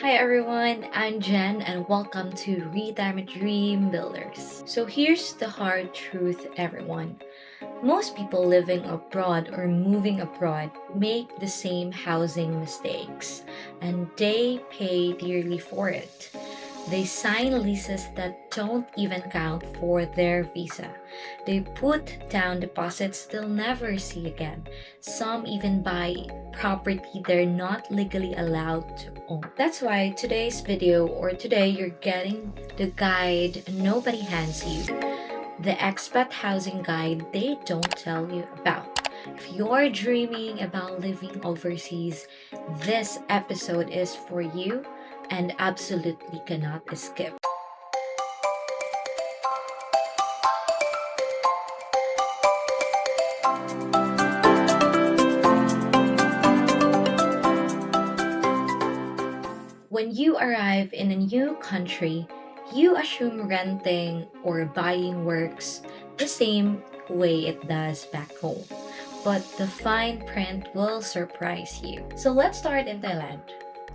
Hi everyone, I'm Jen and welcome to Retirement Dream Builders. So here's the hard truth, everyone. Most people living abroad or moving abroad make the same housing mistakes and they pay dearly for it. They sign leases that don't even count for their visa. They put down deposits they'll never see again. Some even buy property they're not legally allowed to own. That's why today's video or today you're getting the guide nobody hands you. The expat housing guide they don't tell you about. If you're dreaming about living overseas, this episode is for you and absolutely cannot skip. When you arrive in a new country, you assume renting or buying works the same way it does back home. But the fine print will surprise you. So let's start in Thailand.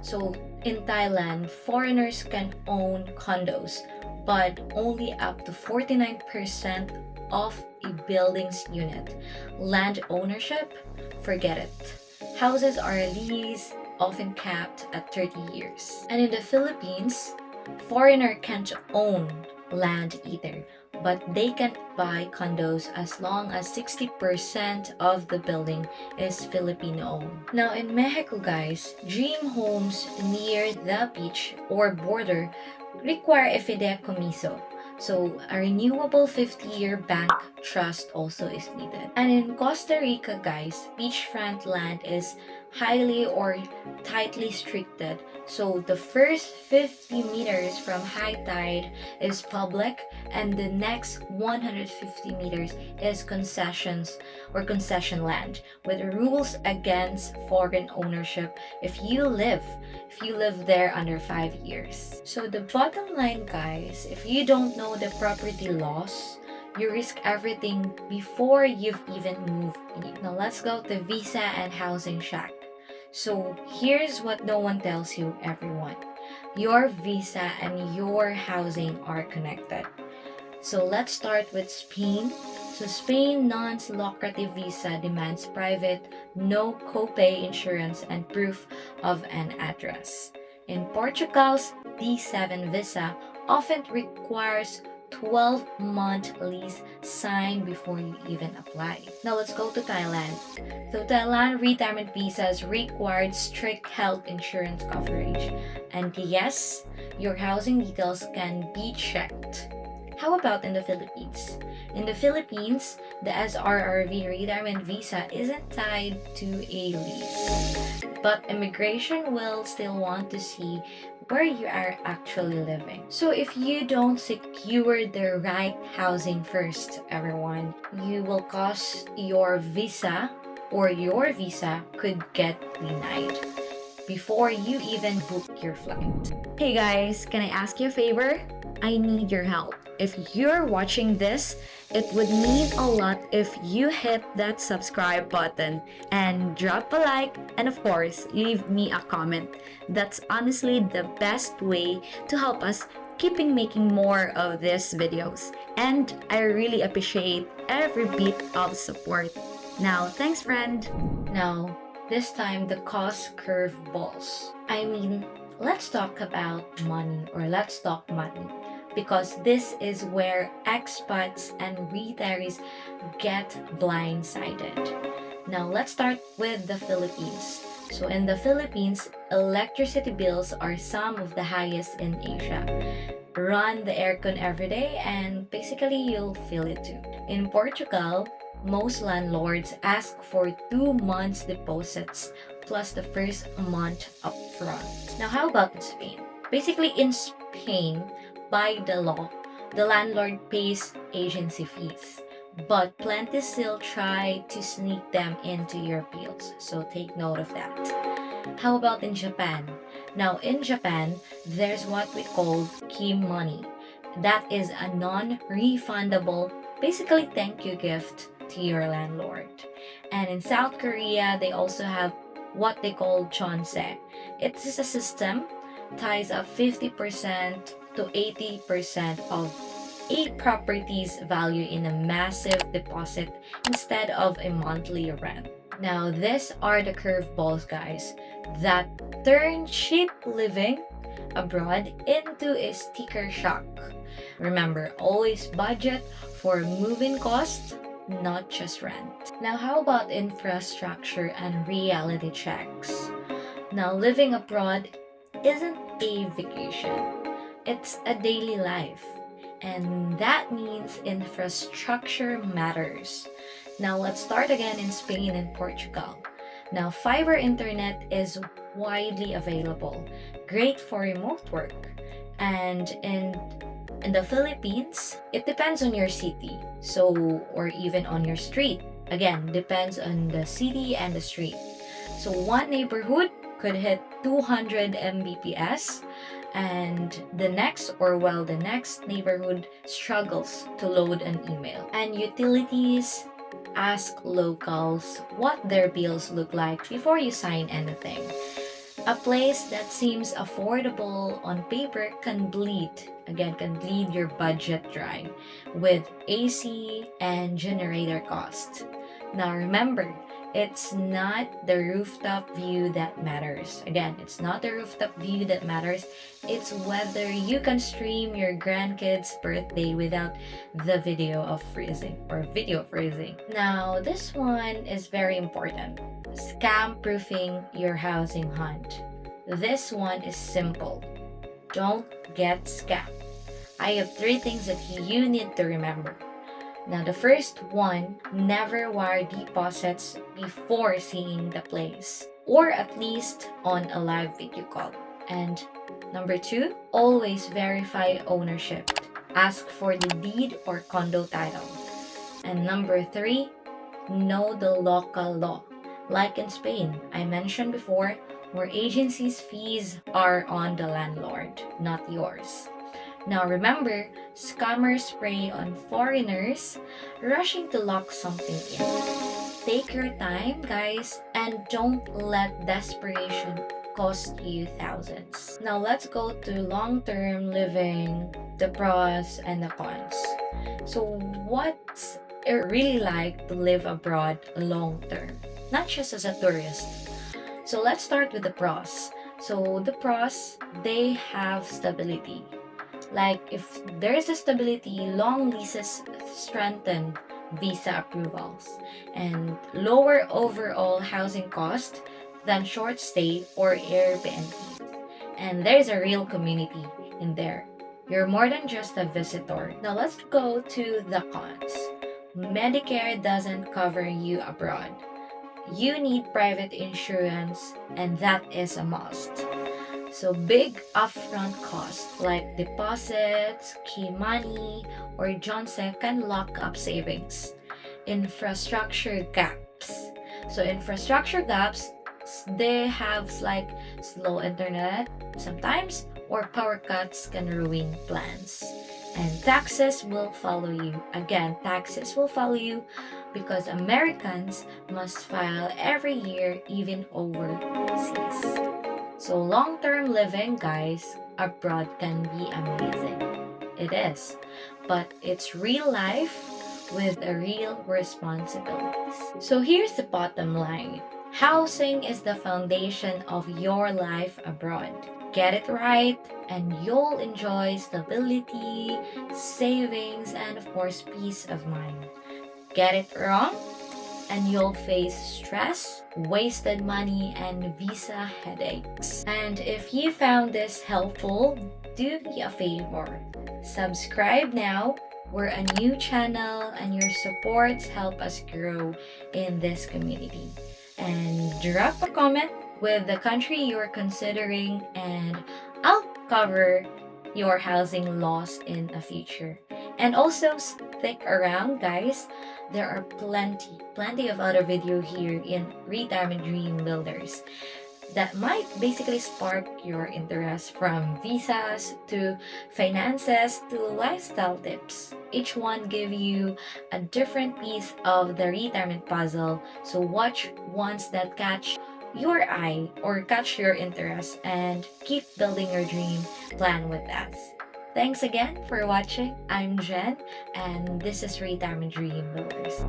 So in Thailand, foreigners can own condos, but only up to 49% of a building's unit. Land ownership, forget it. Houses are leased, often capped at 30 years. And in the Philippines, foreigner can't own land either, but they can buy condos as long as 60% of the building is Filipino owned. Now in Mexico, guys, dream homes near the beach or border require a fideicomiso. So a renewable 50-year bank trust also is needed. And in Costa Rica, guys, beachfront land is highly or tightly restricted. So the first 50 meters from high tide is public and the next 150 meters is concessions or concession land with rules against foreign ownership if you live there under 5 years. So the bottom line, guys, if you don't know the property laws, you risk everything before you've even moved in. Now let's go to visa and housing shack. So here's what no one tells you, everyone. Your visa and your housing are connected. So let's start with Spain. So Spain non-lucrative visa demands private, no copay insurance and proof of an address. In Portugal's D7 visa often requires 12-month lease signed before you even apply. Now let's go to Thailand. So Thailand retirement visas required strict health insurance coverage. And yes, your housing details can be checked. How about in the Philippines? In the Philippines, the SRRV retirement visa isn't tied to a lease, but immigration will still want to see where you are actually living. So if you don't secure the right housing first, everyone, you will cause your visa or your visa could get denied before you even book your flight. Hey guys, can I ask you a favor? I need your help. If you're watching this, it would mean a lot if you hit that subscribe button and drop a like and of course, leave me a comment. That's honestly the best way to help us keeping making more of these videos. And I really appreciate every bit of support. Now, thanks friend. Now, this time the cost curve balls. I mean, let's talk about money or let's talk money because this is where expats and retirees get blindsided. Now let's start with the Philippines. So in the Philippines, electricity bills are some of the highest in Asia. Run the aircon every day and basically you'll feel it too. In Portugal, most landlords ask for 2 months deposits plus the first month upfront. Now how about in Spain? Basically in Spain, by the law, the landlord pays agency fees, but plenty still try to sneak them into your bills, so take note of that. How about in Japan? Now in Japan, there's what we call key money. That is a non-refundable, basically thank you gift to your landlord. And in South Korea, they also have what they call chonse. It is a system ties up 50% to 80% of a property's value in a massive deposit instead of a monthly rent. Now, these are the curveballs, guys, that turn cheap living abroad into a sticker shock. Remember, always budget for moving costs, not just rent. Now, how about infrastructure and reality checks? Now, living abroad isn't a vacation, it's a daily life. And that means infrastructure matters. Now, let's start again in Spain and Portugal. Now, fiber internet is widely available, great for remote work. And in the Philippines, it depends on your city. So, or even on your street. Again, depends on the city and the street. So, one neighborhood could hit 200 Mbps, and the next neighborhood struggles to load an email. And utilities, ask locals what their bills look like before you sign anything. A place that seems affordable on paper can bleed your budget dry with AC and generator cost. Now remember, it's not the rooftop view that matters. Again, it's not the rooftop view that matters. It's whether you can stream your grandkid's birthday without the video freezing. Now, this one is very important. Scam proofing your housing hunt. This one is simple. Don't get scammed. I have 3 things that you need to remember. Now, the first one, never wire deposits before seeing the place, or at least on a live video call. And number 2, always verify ownership. Ask for the deed or condo title. And number 3, know the local law. Like in Spain, I mentioned before, where agencies' fees are on the landlord, not yours. Now remember, scammers prey on foreigners rushing to lock something in. Take your time, guys, and don't let desperation cost you thousands. Now let's go to long-term living, the pros and the cons. So what's it really like to live abroad long-term, not just as a tourist? So let's start with the pros. So the pros, they have stability. Like if there is a stability, long leases strengthen visa approvals and lower overall housing cost than short stay or Airbnb. And there's a real community in there. You're more than just a visitor. Now let's go to the cons. Medicare doesn't cover you abroad. You need private insurance, and that is a must. So big upfront costs like deposits, key money, or Johnson can lock up savings. Infrastructure gaps. So infrastructure gaps, they have like slow internet sometimes, or power cuts can ruin plans. And taxes will follow you. Again, taxes will follow you because Americans must file every year, even overseas. So long-term living, guys, abroad can be amazing. It is. But it's real life with a real responsibilities. So here's the bottom line. Housing is the foundation of your life abroad. Get it right, and you'll enjoy stability, savings, and of course, peace of mind. Get it wrong, and you'll face stress, wasted money, and visa headaches. And if you found this helpful, do me a favor. Subscribe now. We're a new channel, and your supports help us grow in this community. And drop a comment with the country you're considering, and I'll cover your housing laws in the future. And also stick around, guys. There are plenty of other video here in Retirement Dream Builders that might basically spark your interest, from visas to finances to lifestyle tips. Each one give you a different piece of the retirement puzzle, so watch ones that catch your eye or catch your interest and keep building your dream plan with us. Thanks again for watching. I'm Jen, and this is Retirement Dream Builders.